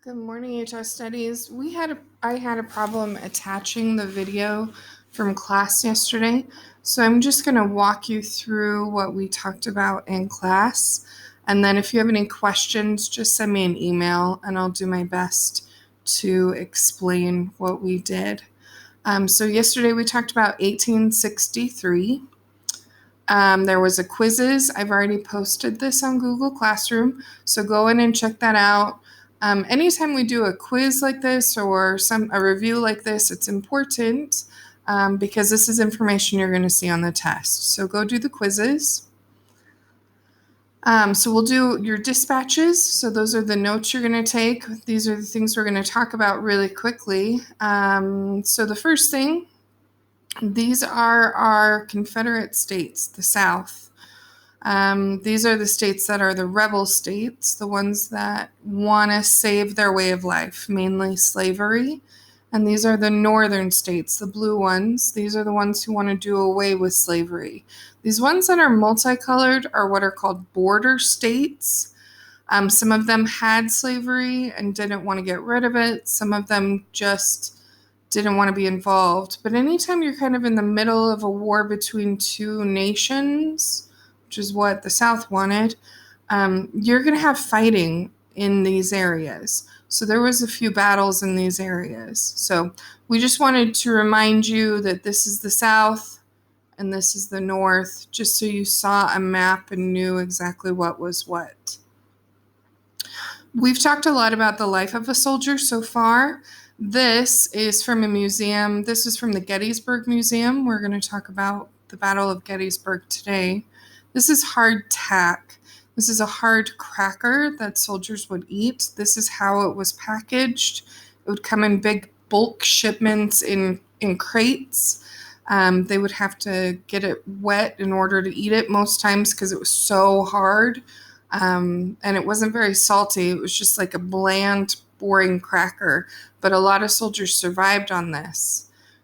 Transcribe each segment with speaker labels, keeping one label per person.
Speaker 1: Good morning, HS Studies. I had a problem attaching the video from class yesterday, so I'm just going to walk you through what we talked about in class. And then if you have any questions, just send me an email and I'll do my best to explain what we did. So yesterday we talked about 1863. There was a quizzes. I've already posted this on Google Classroom, so go in and check that out. Anytime we do a quiz like this or a review like this, it's important because this is information you're going to see on the test. So go do the quizzes. So we'll do your dispatches. So those are the notes you're going to take. These are the things we're going to talk about really quickly. So the first thing, these are our Confederate states, the South. These are the states that are the rebel states, the ones that want to save their way of life, mainly slavery. And these are the northern states, the blue ones. These are the ones who want to do away with slavery. These ones that are multicolored are what are called border states. Some of them had slavery and didn't want to get rid of it. Some of them just didn't want to be involved. But anytime you're kind of in the middle of a war between two nations, which is what the South wanted, you're going to have fighting in these areas. So there was a few battles in these areas. So we just wanted to remind you that this is the South and this is the North, just so you saw a map and knew exactly what was what. We've talked a lot about the life of a soldier so far. This is from a museum. This is from the Gettysburg Museum. We're going to talk about the Battle of Gettysburg today. This is hardtack. This is a hard cracker that soldiers would eat. This is how it was packaged. It would come in big bulk shipments in crates. They would have to get it wet in order to eat it most times because it was so hard. And it wasn't very salty. It was just like a bland, boring cracker. But a lot of soldiers survived on this.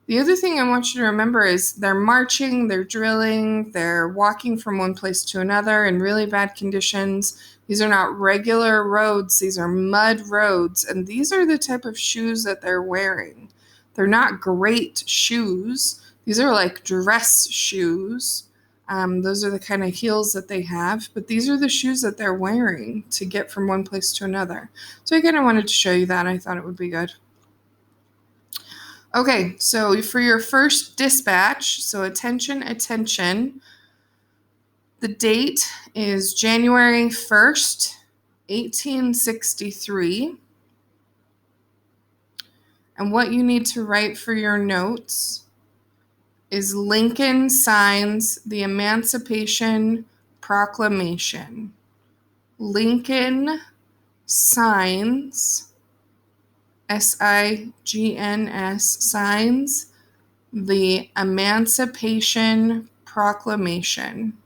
Speaker 1: The other thing I want you to remember is they're marching, they're drilling, they're walking from one place to another in really bad conditions. These are not regular roads, these are mud roads, and these are the type of shoes that they're wearing. They're not great shoes. These are like dress shoes. Those are the kind of heels that they have, but these are the shoes that they're wearing to get from one place to another. So I kind of wanted to show you that. I thought it would be good. Okay, so for your first dispatch, so attention, the date is January 1st, 1863. And what you need to write for your notes is Lincoln signs the Emancipation Proclamation. Lincoln signs, S-I-G-N-S, signs the Emancipation Proclamation.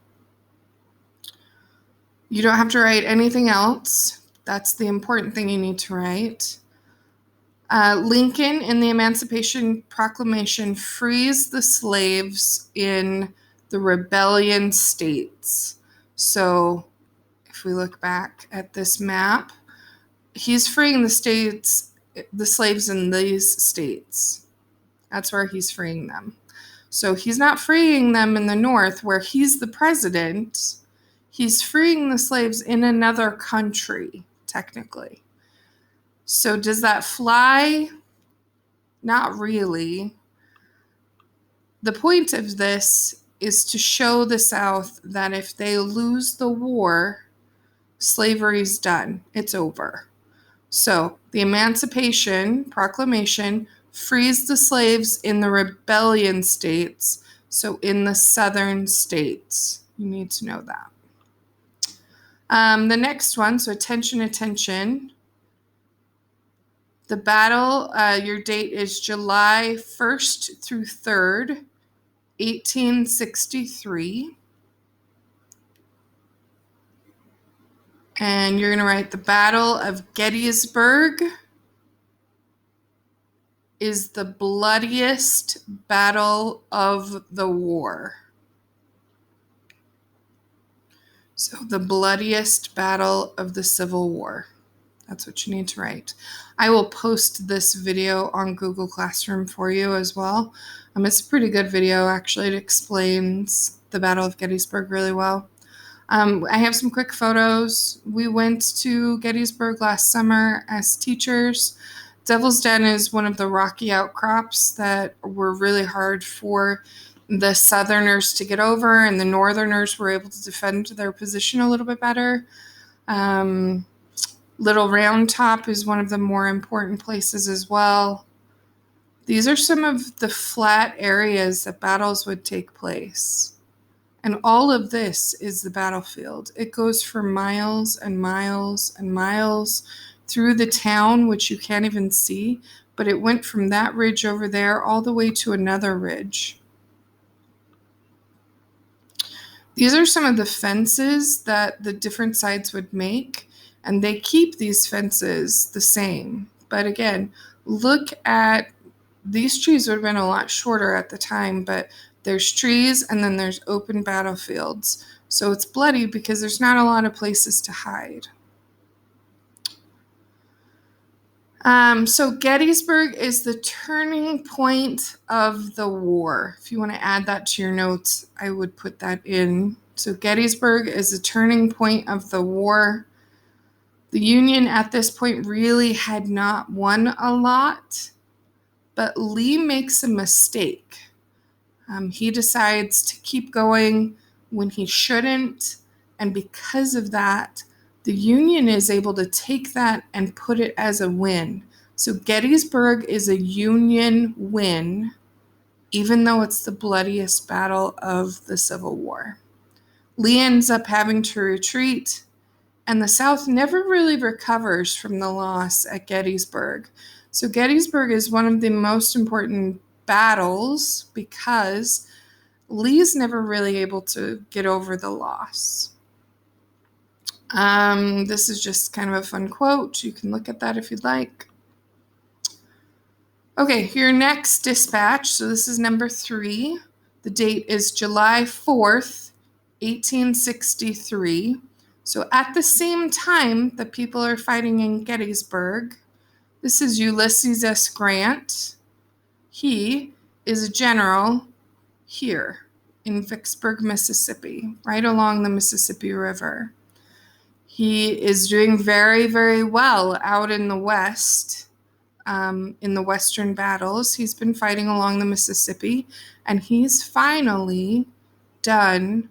Speaker 1: You don't have to write anything else. That's the important thing you need to write. Lincoln, in the Emancipation Proclamation, frees the slaves in the rebellion states. So if we look back at this map, he's freeing the slaves in these states. That's where he's freeing them. So he's not freeing them in the North where he's the president. He's freeing the slaves in another country, technically. So does that fly? Not really. The point of this is to show the South that if they lose the war, slavery's done. It's over. So the Emancipation Proclamation frees the slaves in the rebellion states, so in the southern states. You need to know that. The next one, so attention. The battle, your date is July 1st through 3rd, 1863. And you're going to write the Battle of Gettysburg is the bloodiest battle of the war. So the bloodiest battle of the Civil War. That's what you need to write. I will post this video on Google Classroom for you as well. It's a pretty good video, actually. It explains the Battle of Gettysburg really well. I have some quick photos. We went to Gettysburg last summer as teachers. Devil's Den is one of the rocky outcrops that were really hard for the Southerners to get over, and the Northerners were able to defend their position a little bit better. Little Round Top is one of the more important places as well. These are some of the flat areas that battles would take place. And all of this is the battlefield. It goes for miles and miles and miles through the town, which you can't even see, but it went from that ridge over there all the way to another ridge. These are some of the fences that the different sides would make, and they keep these fences the same. But again, look at these trees would have been a lot shorter at the time, but there's trees and then there's open battlefields. So it's bloody because there's not a lot of places to hide. So Gettysburg is the turning point of the war. If you want to add that to your notes, I would put that in. So Gettysburg is the turning point of the war. The Union at this point really had not won a lot, but Lee makes a mistake. He decides to keep going when he shouldn't, and because of that, the Union is able to take that and put it as a win. So Gettysburg is a Union win, even though it's the bloodiest battle of the Civil War. Lee ends up having to retreat, and the South never really recovers from the loss at Gettysburg. So Gettysburg is one of the most important battles because Lee's never really able to get over the loss. This is just kind of a fun quote. You can look at that if you'd like. Okay, your next dispatch. So this is number 3. The date is July 4th, 1863. So at the same time that people are fighting in Gettysburg, this is Ulysses S. Grant. He is a general here in Vicksburg, Mississippi, right along the Mississippi River. He is doing very, very well out in the West, in the Western battles. He's been fighting along the Mississippi, and he's finally done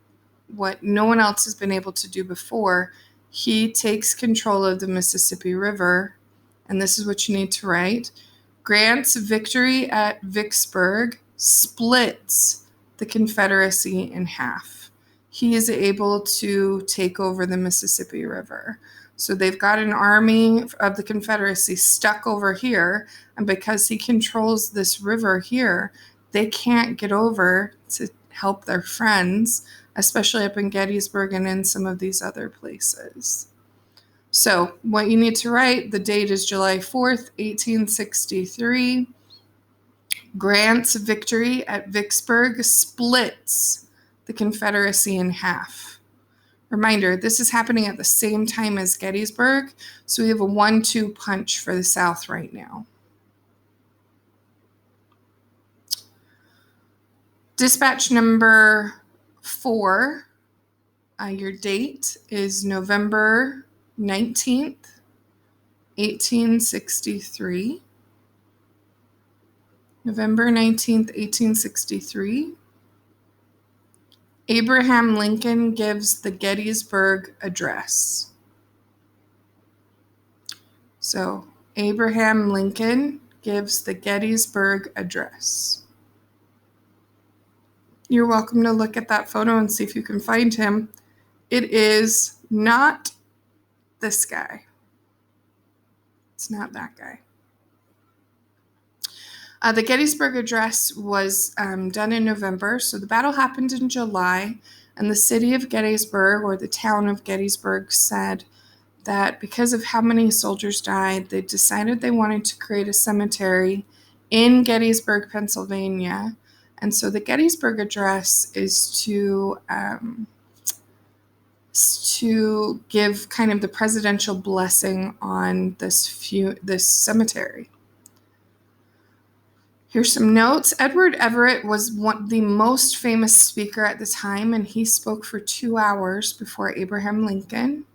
Speaker 1: what no one else has been able to do before. He takes control of the Mississippi River, and this is what you need to write. Grant's victory at Vicksburg splits the Confederacy in half. He is able to take over the Mississippi River. So they've got an army of the Confederacy stuck over here, and because he controls this river here, they can't get over to help their friends, especially up in Gettysburg and in some of these other places. So what you need to write, the date is July 4th, 1863. Grant's victory at Vicksburg splits the Confederacy in half. Reminder, this is happening at the same time as Gettysburg, so we have a 1-2 punch for the South right now. Dispatch number 4, your date is November 19th, 1863. November 19th, 1863. Abraham Lincoln gives the Gettysburg Address. So, Abraham Lincoln gives the Gettysburg Address. You're welcome to look at that photo and see if you can find him. It is not this guy. It's not that guy. The Gettysburg Address was done in November, so the battle happened in July, and the city of Gettysburg, or the town of Gettysburg, said that because of how many soldiers died, they decided they wanted to create a cemetery in Gettysburg, Pennsylvania. And so the Gettysburg Address is to to give kind of the presidential blessing on this cemetery. Here's some notes. Edward Everett was the most famous speaker at the time, and he spoke for 2 hours before Abraham Lincoln.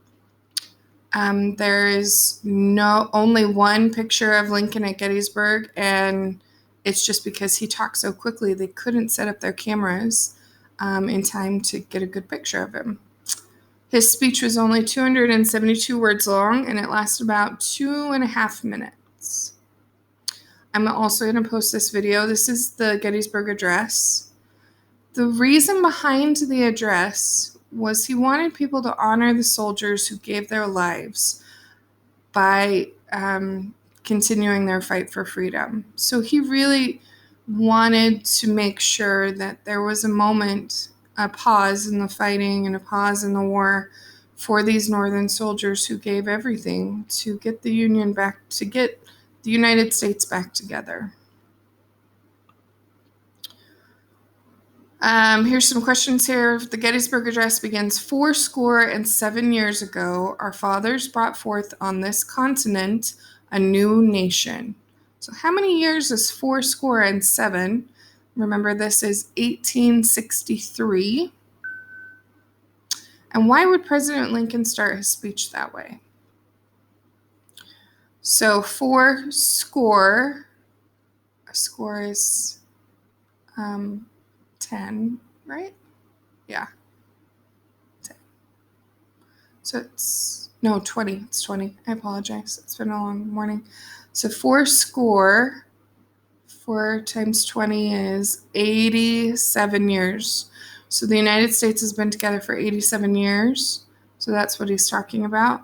Speaker 1: There is only one picture of Lincoln at Gettysburg, and it's just because he talked so quickly they couldn't set up their cameras in time to get a good picture of him. His speech was only 272 words long, and it lasted about 2.5 minutes. I'm also going to post this video. This is the Gettysburg Address. The reason behind the address was he wanted people to honor the soldiers who gave their lives by continuing their fight for freedom. So he really wanted to make sure that there was a moment, a pause in the fighting and a pause in the war for these Northern soldiers who gave everything to get the Union back, to get the United States back together. Here's some questions here. The Gettysburg Address begins, 407 years ago, our fathers brought forth on this continent a new nation. So how many years is 407? Remember, this is 1863. And why would President Lincoln start his speech that way? So 4 score, a score is 10, right? Yeah. 10. So it's, no, 20. It's 20. I apologize. It's been a long morning. So 4 score, 4 times 20 is 87 years. So the United States has been together for 87 years. So that's what he's talking about.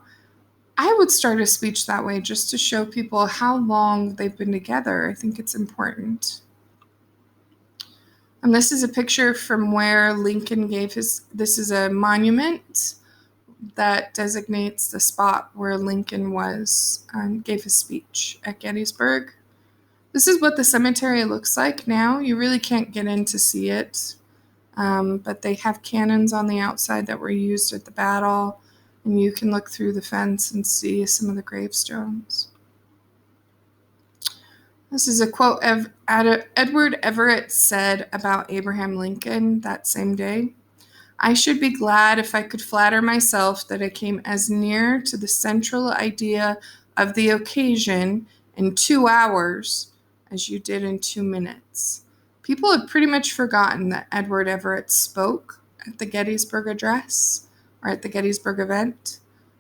Speaker 1: I would start a speech that way just to show people how long they've been together. I think it's important. And this is a picture from where Lincoln gave this is a monument that designates the spot where Lincoln gave his speech at Gettysburg. This is what the cemetery looks like now. You really can't get in to see it, but they have cannons on the outside that were used at the battle, and you can look through the fence and see some of the gravestones. This is a quote Edward Everett said about Abraham Lincoln that same day. I should be glad if I could flatter myself that I came as near to the central idea of the occasion in 2 hours as you did in 2 minutes. People have pretty much forgotten that Edward Everett spoke at the Gettysburg Address or at the Gettysburg event.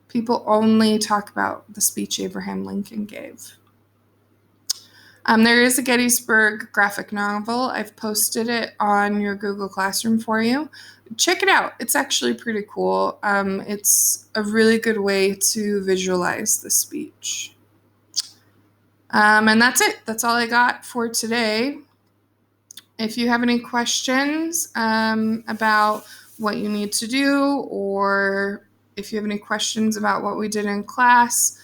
Speaker 1: People only talk about the speech Abraham Lincoln gave. There is a Gettysburg graphic novel. I've posted it on your Google Classroom for you. Check it out. It's actually pretty cool. It's a really good way to visualize the speech. And that's it. That's all I got for today. If you have any questions about what you need to do, or if you have any questions about what we did in class,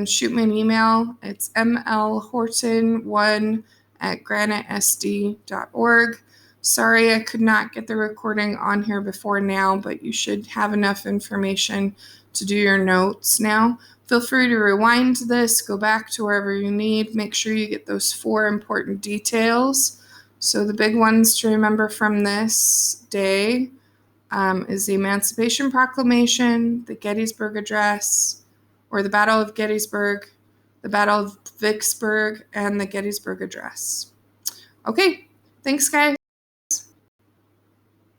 Speaker 1: shoot me an email. It's mlhorton1@granitesd.org. Sorry I could not get the recording on here before now, but you should have enough information to do your notes now. Feel free to rewind this, go back to wherever you need. Make sure you get those 4 important details. So the big ones to remember from this day is the Emancipation Proclamation, the Gettysburg Address, or the Battle of Gettysburg, the Battle of Vicksburg, and the Gettysburg Address. Okay, thanks guys.